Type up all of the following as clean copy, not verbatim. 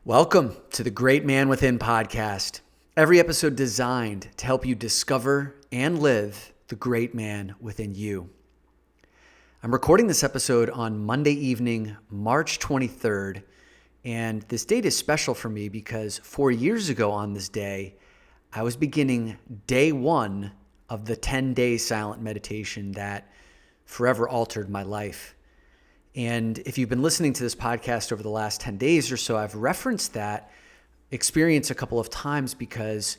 Welcome to the Great Man Within podcast. Every episode designed to help you discover and live the great man within you. I'm recording this episode on Monday evening, March 23rd, and this date is special for me because 4 years ago on this day, I was beginning day one of the 10-day silent meditation that forever altered my life. And if you've been listening to this podcast over the last 10 days or so, I've referenced that experience a couple of times because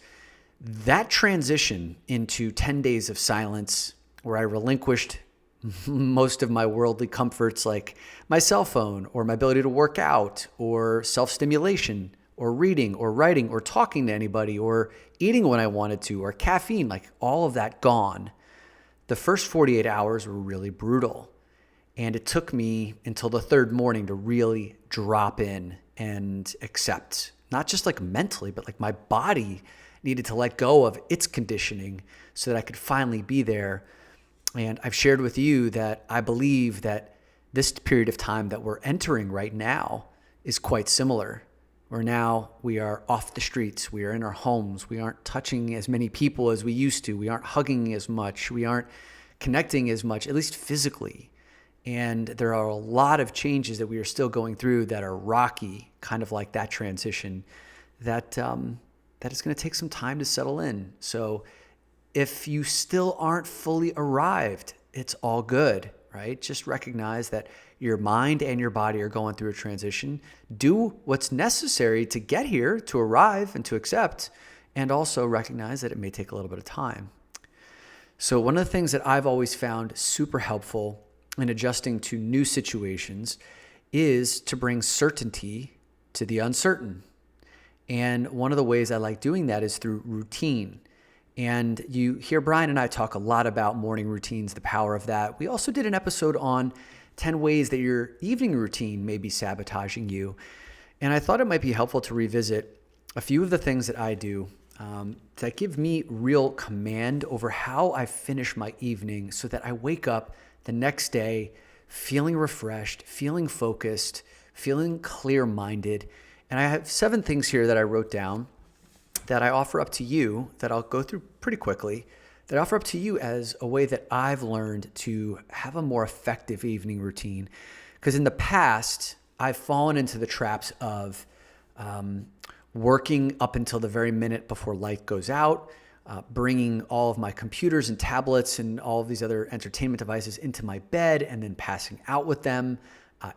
that transition into 10 days of silence where I relinquished most of my worldly comforts like my cell phone or my ability to work out or self-stimulation or reading or writing or talking to anybody or eating when I wanted to or caffeine, like all of that gone. The first 48 hours were really brutal. And it took me until the third morning to really drop in and accept, not just like mentally, but like my body needed to let go of its conditioning so that I could finally be there. And I've shared with you that I believe that this period of time that we're entering right now is quite similar. Where now we are off the streets, we are in our homes, we aren't touching as many people as we used to, we aren't hugging as much, we aren't connecting as much, at least physically. And there are a lot of changes that we are still going through that are rocky, kind of like that transition, that is going to take some time to settle in. So if you still aren't fully arrived, it's all good, right? Just recognize that your mind and your body are going through a transition. Do what's necessary to get here, to arrive and to accept, and also recognize that it may take a little bit of time. So one of the things that I've always found super helpful in adjusting to new situations is to bring certainty to the uncertain. And one of the ways I like doing that is through routine. And you hear Brian and I talk a lot about morning routines, the power of that. We also did an episode on 10 ways that your evening routine may be sabotaging you. And I thought it might be helpful to revisit a few of the things that I do that give me real command over how I finish my evening so that I wake up the next day feeling refreshed, feeling focused, feeling clear-minded. And I have 7 things here that I wrote down that I offer up to you that I'll go through pretty quickly, that I offer up to you as a way that I've learned to have a more effective evening routine. Because in the past, I've fallen into the traps of working up until the very minute before light goes out, bringing all of my computers and tablets and all of these other entertainment devices into my bed and then passing out with them,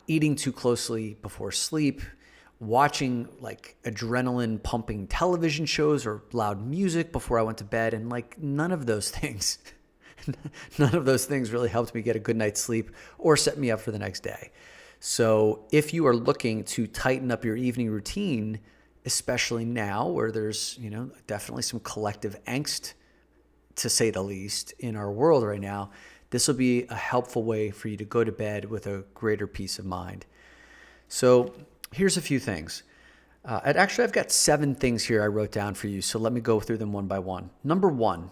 eating too closely before sleep, watching like adrenaline pumping television shows or loud music before I went to bed. And like none of those things really helped me get a good night's sleep or set me up for the next day. So if you are looking to tighten up your evening routine, especially now where there's, definitely some collective angst, to say the least, in our world right now, this will be a helpful way for you to go to bed with a greater peace of mind. So here's a few things. I've got 7 things here I wrote down for you, so let me go through them one by one. Number 1,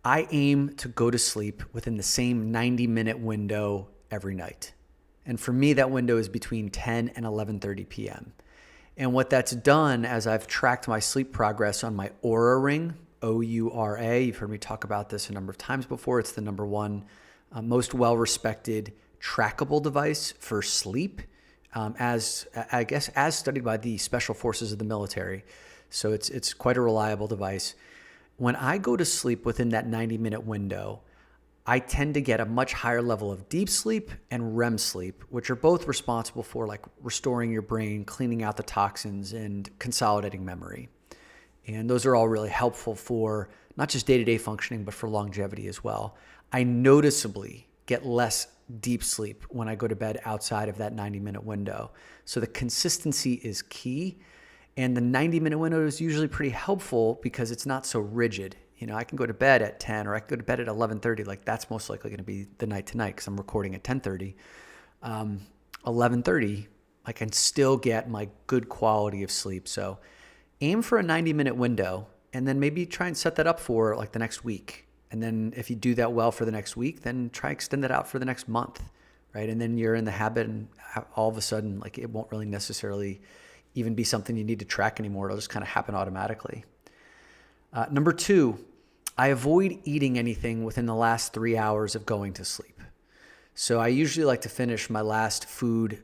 I aim to go to sleep within the same 90-minute window every night. And for me, that window is between 10 and 11:30 p.m. And what that's done as I've tracked my sleep progress on my Oura Ring, O-U-R-A, you've heard me talk about this a number of times before. It's the number 1 most well-respected trackable device for sleep, as studied by the special forces of the military. So it's quite a reliable device. When I go to sleep within that 90-minute window, I tend to get a much higher level of deep sleep and REM sleep, which are both responsible for like restoring your brain, cleaning out the toxins, and consolidating memory. And those are all really helpful for not just day-to-day functioning, but for longevity as well. I noticeably get less deep sleep when I go to bed outside of that 90-minute window. So the consistency is key. And the 90-minute window is usually pretty helpful because it's not so rigid. I can go to bed at 10 or I can go to bed at 11:30. Like that's most likely going to be the night tonight because I'm recording at 10:30. 11:30, I can still get my good quality of sleep. So aim for a 90-minute window and then maybe try and set that up for like the next week. And then if you do that well for the next week, then try extend that out for the next month, right? And then you're in the habit and all of a sudden, like it won't really necessarily even be something you need to track anymore. It'll just kind of happen automatically. Number 2, I avoid eating anything within the last 3 hours of going to sleep. So I usually like to finish my last food,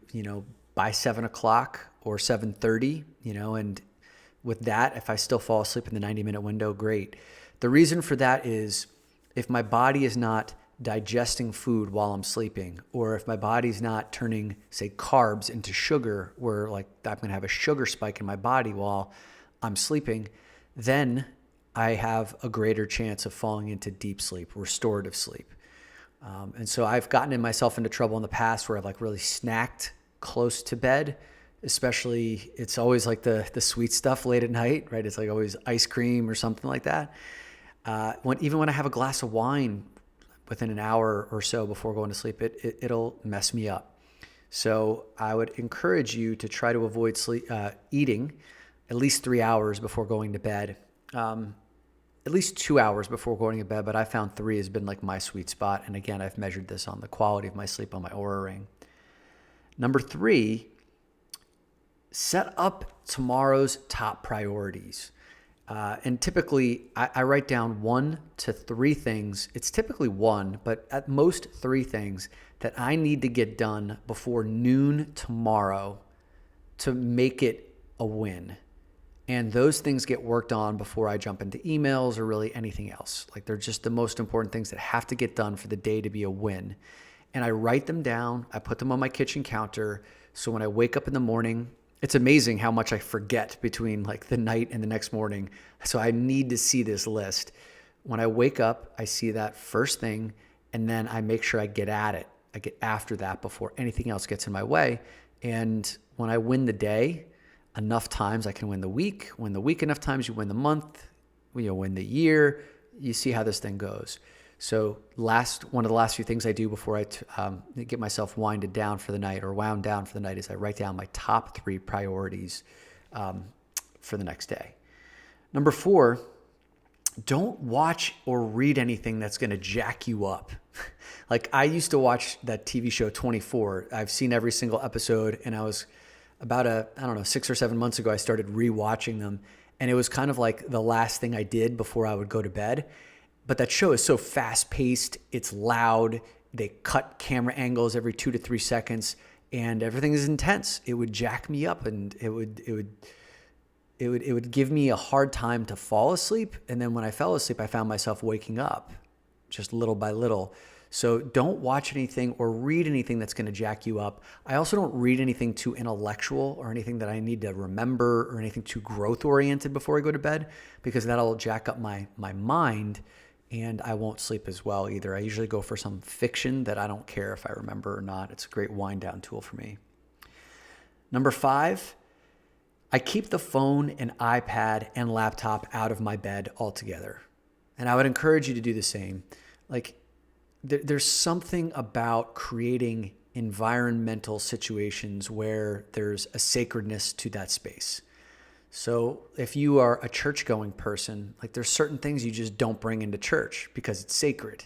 by 7 o'clock or 7:30, and with that, if I still fall asleep in the 90-minute window, great. The reason for that is if my body is not digesting food while I'm sleeping, or if my body's not turning, say, carbs into sugar, where like I'm going to have a sugar spike in my body while I'm sleeping, then I have a greater chance of falling into deep sleep, restorative sleep. And so I've gotten myself into trouble in the past where I've like really snacked close to bed, especially it's always like the sweet stuff late at night, right? It's like always ice cream or something like that. Even when I have a glass of wine within an hour or so before going to sleep, it'll mess me up. So I would encourage you to try to avoid eating at least 3 hours before going to bed. At least 2 hours before going to bed, but I found 3 has been like my sweet spot. And again, I've measured this on the quality of my sleep on my Oura Ring. Number 3, set up tomorrow's top priorities. And typically I write down 1 to 3 things. It's typically 1, but at most 3 things that I need to get done before noon tomorrow to make it a win. And those things get worked on before I jump into emails or really anything else. Like they're just the most important things that have to get done for the day to be a win. And I write them down. I put them on my kitchen counter. So when I wake up in the morning, it's amazing how much I forget between like the night and the next morning. So I need to see this list. When I wake up, I see that first thing, and then I make sure I get at it. I get after that before anything else gets in my way. And when I win the day, enough times I can win the week. Win the week enough times, you win the month. Win the year. You see how this thing goes. So one of the last few things I do before I get myself wound down for the night is I write down my top 3 priorities for the next day. Number 4, don't watch or read anything that's going to jack you up. Like I used to watch that TV show 24. I've seen every single episode, and I was about 6 or 7 months ago, I started rewatching them, and it was kind of like the last thing I did before I would go to bed. But that show is so fast paced. It's loud. They cut camera angles every 2 to 3 seconds, and everything is intense. It would jack me up, and it would give me a hard time to fall asleep. And then when I fell asleep, I found myself waking up just little by little. So don't watch anything or read anything that's going to jack you up. I also don't read anything too intellectual or anything that I need to remember or anything too growth oriented before I go to bed, because that'll jack up my mind and I won't sleep as well either. I usually go for some fiction that I don't care if I remember or not. It's a great wind down tool for me. Number 5, I keep the phone and iPad and laptop out of my bed altogether. And I would encourage you to do the same. Like, there's something about creating environmental situations where there's a sacredness to that space. So if you are a church-going person, like there's certain things you just don't bring into church because it's sacred,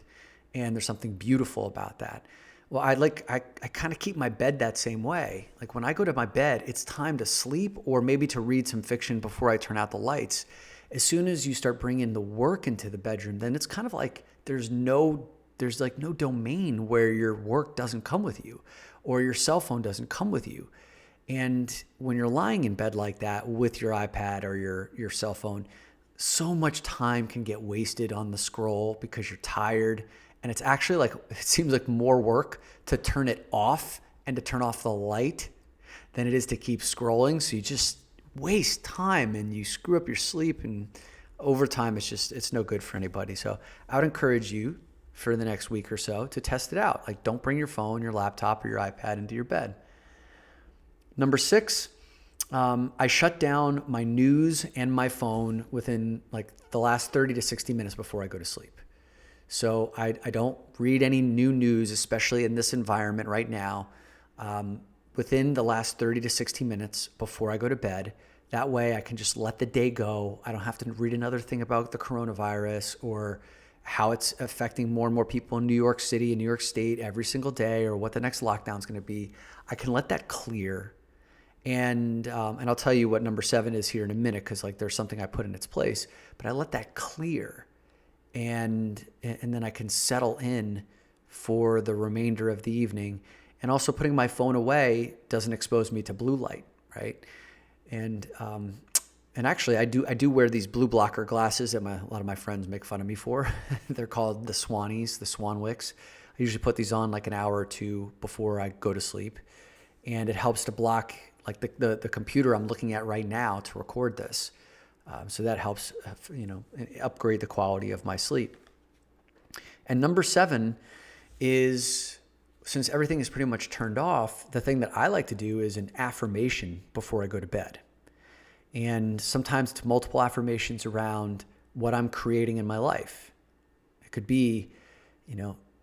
and there's something beautiful about that. Well, I kind of keep my bed that same way. Like when I go to my bed, it's time to sleep or maybe to read some fiction before I turn out the lights. As soon as you start bringing the work into the bedroom, then it's kind of like there's no domain where your work doesn't come with you or your cell phone doesn't come with you. And when you're lying in bed like that with your iPad or your cell phone, so much time can get wasted on the scroll because you're tired. And it's actually like, it seems like more work to turn it off and to turn off the light than it is to keep scrolling. So you just waste time and you screw up your sleep, and over time it's no good for anybody. So I would encourage you for the next week or so to test it out. Like don't bring your phone, your laptop, or your iPad into your bed. Number 6, I shut down my news and my phone within like the last 30 to 60 minutes before I go to sleep. So I don't read any new news, especially in this environment right now, within the last 30 to 60 minutes before I go to bed. That way I can just let the day go. I don't have to read another thing about the coronavirus or how it's affecting more and more people in New York City and New York State every single day, or what the next lockdown is going to be. I can let that clear. And I'll tell you what number 7 is here in a minute, because like there's something I put in its place. But I let that clear, and then I can settle in for the remainder of the evening. And also putting my phone away doesn't expose me to blue light, right? And actually, I do wear these blue blocker glasses that a lot of my friends make fun of me for. They're called the Swannies, the Swanwicks. I usually put these on like an hour or two before I go to sleep, and it helps to block like the computer I'm looking at right now to record this. So that helps, upgrade the quality of my sleep. And number 7 is, since everything is pretty much turned off, the thing that I like to do is an affirmation before I go to bed. And sometimes it's multiple affirmations around what I'm creating in my life. It could be,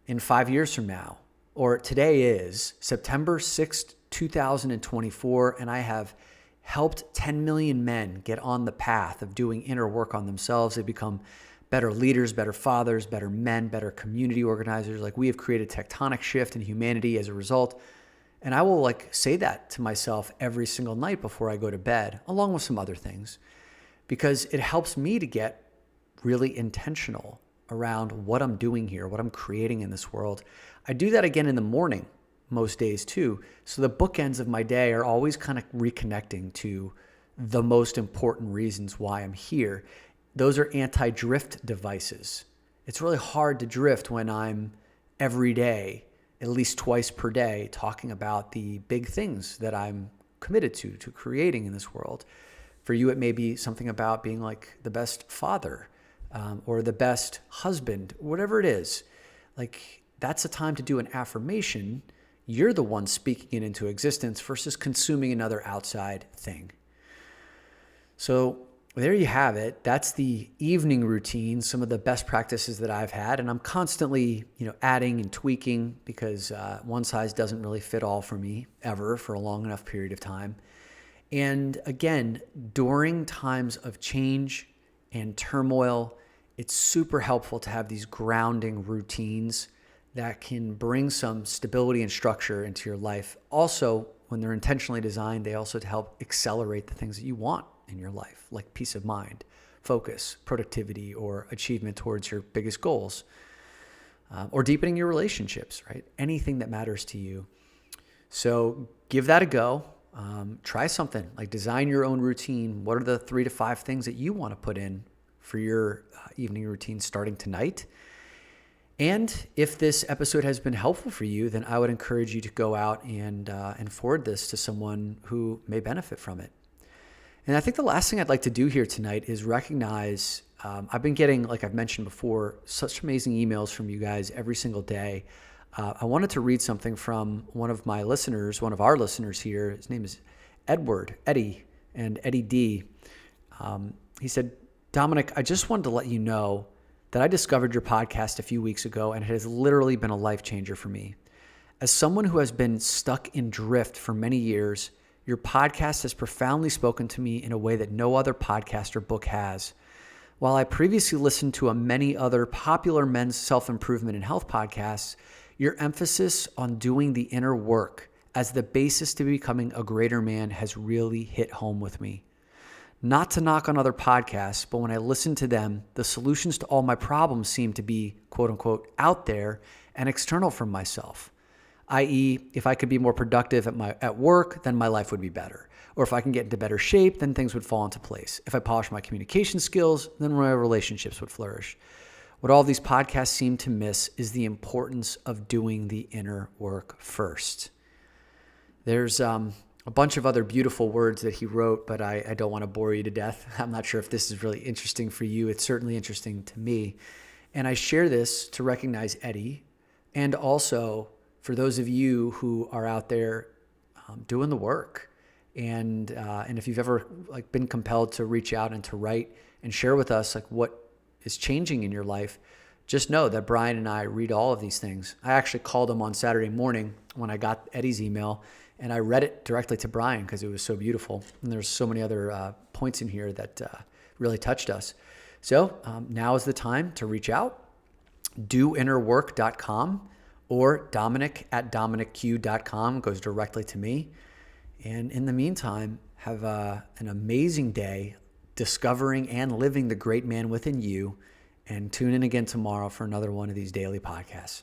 in 5 years from now, or today is September 6th, 2024, and I have helped 10 million men get on the path of doing inner work on themselves. They become better leaders, better fathers, better men, better community organizers. Like, we have created a tectonic shift in humanity as a result. And I will say that to myself every single night before I go to bed, along with some other things, because it helps me to get really intentional around what I'm doing here, what I'm creating in this world. I do that again in the morning most days too. So the bookends of my day are always kind of reconnecting to the most important reasons why I'm here. Those are anti-drift devices. It's really hard to drift when I'm every day, at least twice per day, talking about the big things that I'm committed to creating in this world. For you, it may be something about being like the best father, or the best husband, whatever it is. That's a time to do an affirmation. You're the one speaking it into existence versus consuming another outside thing. So there you have it. That's the evening routine, some of the best practices that I've had. And I'm constantly, adding and tweaking, because one size doesn't really fit all for me ever for a long enough period of time. And again, during times of change and turmoil, it's super helpful to have these grounding routines that can bring some stability and structure into your life. Also, when they're intentionally designed, they also help accelerate the things that you want in your life, like peace of mind, focus, productivity, or achievement towards your biggest goals, or deepening your relationships, right? Anything that matters to you. So give that a go. Try something, like design your own routine. What are the 3 to 5 things that you want to put in for your evening routine starting tonight? And if this episode has been helpful for you, then I would encourage you to go out and forward this to someone who may benefit from it. And I think the last thing I'd like to do here tonight is recognize, I've been getting, like I've mentioned before, such amazing emails from you guys every single day. I wanted to read something from one of our listeners here. His name is Eddie D. He said, "Dominic, I just wanted to let you know that I discovered your podcast a few weeks ago, and it has literally been a life changer for me. As someone who has been stuck in drift for many years, your podcast has profoundly spoken to me in a way that no other podcast or book has. While I previously listened to many other popular men's self-improvement and health podcasts, your emphasis on doing the inner work as the basis to becoming a greater man has really hit home with me. Not to knock on other podcasts, but when I listen to them, the solutions to all my problems seem to be, quote unquote, out there and external from myself. I.e., if I could be more productive at work, then my life would be better. Or if I can get into better shape, then things would fall into place. If I polish my communication skills, then my relationships would flourish. What all these podcasts seem to miss is the importance of doing the inner work first." There's a bunch of other beautiful words that he wrote, but I don't want to bore you to death. I'm not sure if this is really interesting for you. It's certainly interesting to me. And I share this to recognize Eddie, and also for those of you who are out there doing the work. And if you've ever been compelled to reach out and to write and share with us what is changing in your life, just know that Brian and I read all of these things. I actually called him on Saturday morning when I got Eddie's email, and I read it directly to Brian because it was so beautiful. And there's so many other points in here that really touched us. So now is the time to reach out. doinnerwork.com or Dominic@DominicQ.com goes directly to me. And in the meantime, have an amazing day discovering and living the great man within you. And tune in again tomorrow for another one of these daily podcasts.